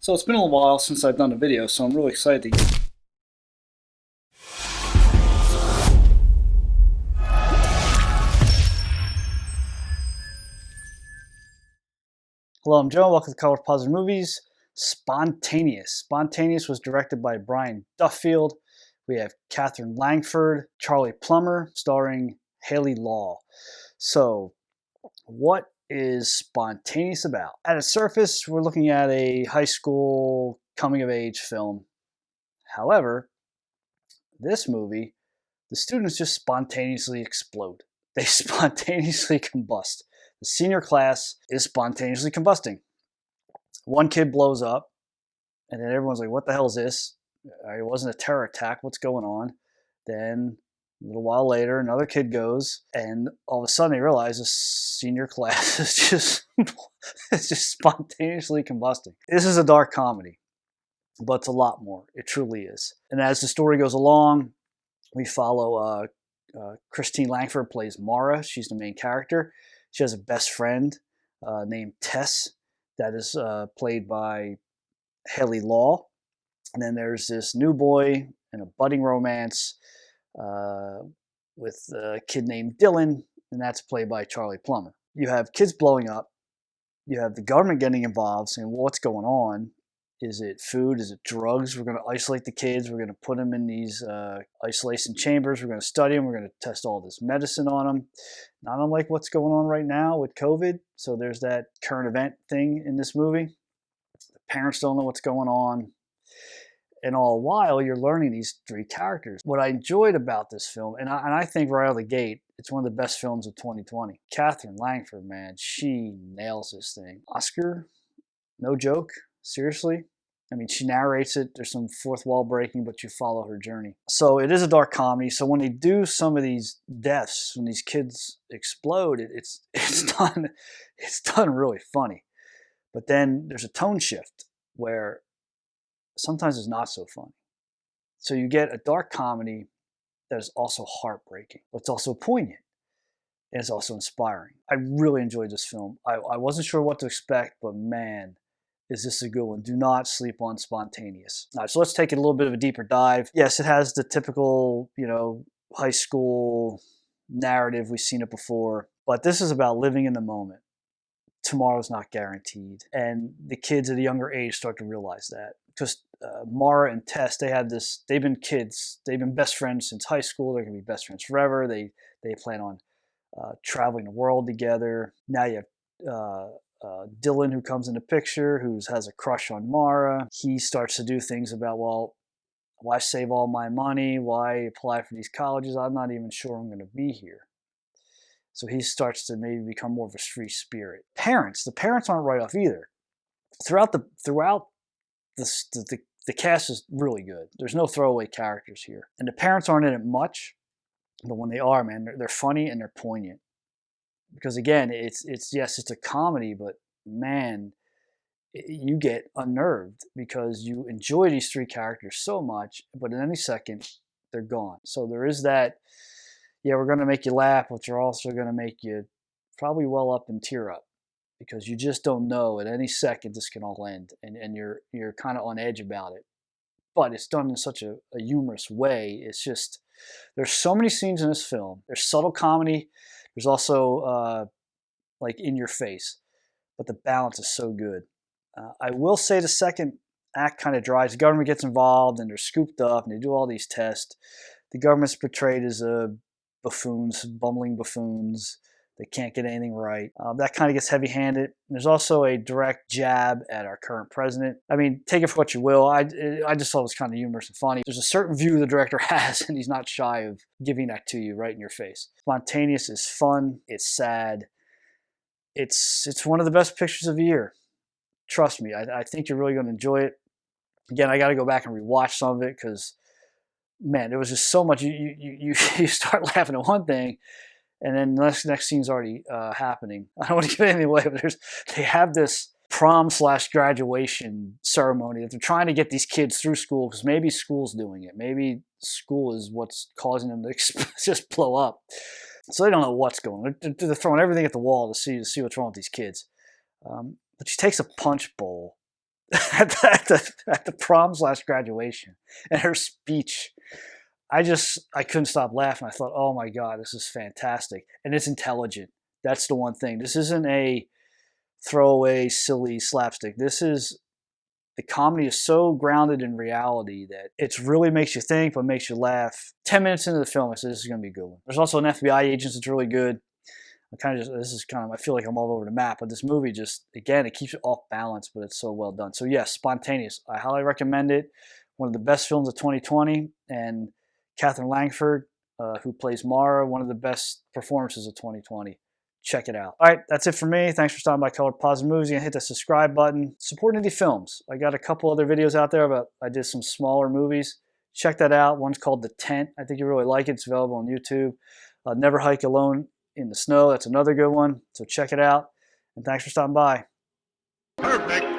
So it's been a while since I've done a video, so I'm really excited to get... Hello, I'm Joe. Welcome to Color Positive Movies. Spontaneous. Spontaneous was directed by Brian Duffield. We have Kathrine Langford, Charlie Plummer, starring Haley Law. So, what is Spontaneous about? At its surface, we're looking at a high school coming-of-age film. However, this movie, the students just spontaneously explode. They spontaneously combust. The senior class is spontaneously combusting. One kid blows up, and then everyone's like, what the hell is this? It wasn't a terror attack. What's going on? Then a little while later, another kid goes, and all of a sudden they realize the senior class is just spontaneously combusting. This is a dark comedy, but it's a lot more. It truly is. And as the story goes along, we follow Christine Langford plays Mara. She's the main character. She has a best friend named Tess that is played by Haley Law. And then there's this new boy in a budding romance with a kid named Dylan, and that's played by Charlie Plummer. You have kids blowing up. You have the government getting involved, saying, well, what's going on? Is it food? Is it drugs? We're going to isolate the kids. We're going to put them in these isolation chambers. We're going to study them. We're going to test all this medicine on them. Not unlike what's going on right now with COVID. So there's that current event thing in this movie. The parents don't know what's going on. And all the while, you're learning these three characters. What I enjoyed about this film, and I think right out of the gate, it's one of the best films of 2020. Kathrine Langford, man, she nails this thing. Oscar, no joke, seriously. I mean, she narrates it. There's some fourth wall breaking, but you follow her journey. So it is a dark comedy. So when they do some of these deaths, when these kids explode, it's done really funny. But then there's a tone shift where sometimes it's not so funny. So you get a dark comedy that is also heartbreaking, but it's also poignant, and it's also inspiring. I really enjoyed this film. I wasn't sure what to expect, but man, is this a good one. Do not sleep on Spontaneous. All right, so let's take it a little bit of a deeper dive. Yes, it has the typical, high school narrative. We've seen it before, but this is about living in the moment. Tomorrow's not guaranteed. And the kids at a younger age start to realize that. Because Mara and Tess, they've been kids. They've been best friends since high school. They're going to be best friends forever. They plan on traveling the world together. Now you have Dylan, who comes in the picture, who has a crush on Mara. He starts to do things about, well, why save all my money? Why apply for these colleges? I'm not even sure I'm going to be here. So he starts to maybe become more of a free spirit. The parents aren't right off either. Throughout the cast is really good. There's no throwaway characters here. And the parents aren't in it much, but when they are, man, they're funny and they're poignant. Because again, it's a comedy, but man, you get unnerved because you enjoy these three characters so much, but in any second, they're gone. So there is that, yeah, we're going to make you laugh, but we're also going to make you probably well up and tear up because you just don't know at any second this can all end, and you're kind of on edge about it. But it's done in such a humorous way. It's just, there's so many scenes in this film. There's subtle comedy. There's also like in your face, but the balance is so good. I will say the second act kind of dries. The government gets involved and they're scooped up and they do all these tests. The government's portrayed as buffoons, bumbling buffoons. They can't get anything right. That kind of gets heavy-handed. There's also a direct jab at our current president. I mean, take it for what you will. I just thought it was kind of humorous and funny. There's a certain view the director has, and he's not shy of giving that to you right in your face. Spontaneous is fun. It's sad. It's one of the best pictures of the year. Trust me, I think you're really going to enjoy it. Again, I got to go back and rewatch some of it because, man, there was just so much. You start laughing at one thing, and then the next scene's already happening. I don't want to give anything away, but they have this prom/graduation ceremony that they're trying to get these kids through school because maybe school's doing it. Maybe school is what's causing them to just blow up. So they don't know what's going on. They're throwing everything at the wall to see what's wrong with these kids. But she takes a punch bowl at the prom/graduation, and her speech. I couldn't stop laughing. I thought, oh my God, this is fantastic. And it's intelligent. That's the one thing. This isn't a throwaway, silly slapstick. The comedy is so grounded in reality that it really makes you think, but makes you laugh. 10 minutes into the film, I said, this is going to be a good one. There's also an FBI agent that's really good. I feel like I'm all over the map, but this movie just, again, it keeps it off balance, but it's so well done. So yes, Spontaneous. I highly recommend it. One of the best films of 2020, and Kathrine Langford, who plays Mara, one of the best performances of 2020. Check it out. All right, that's it for me. Thanks for stopping by Colored Positive Movies. You can hit the subscribe button. Support indie films. I got a couple other videos out there, but I did some smaller movies. Check that out. One's called The Tent. I think you really like it. It's available on YouTube. Never Hike Alone in the Snow. That's another good one. So check it out. And thanks for stopping by. Perfect.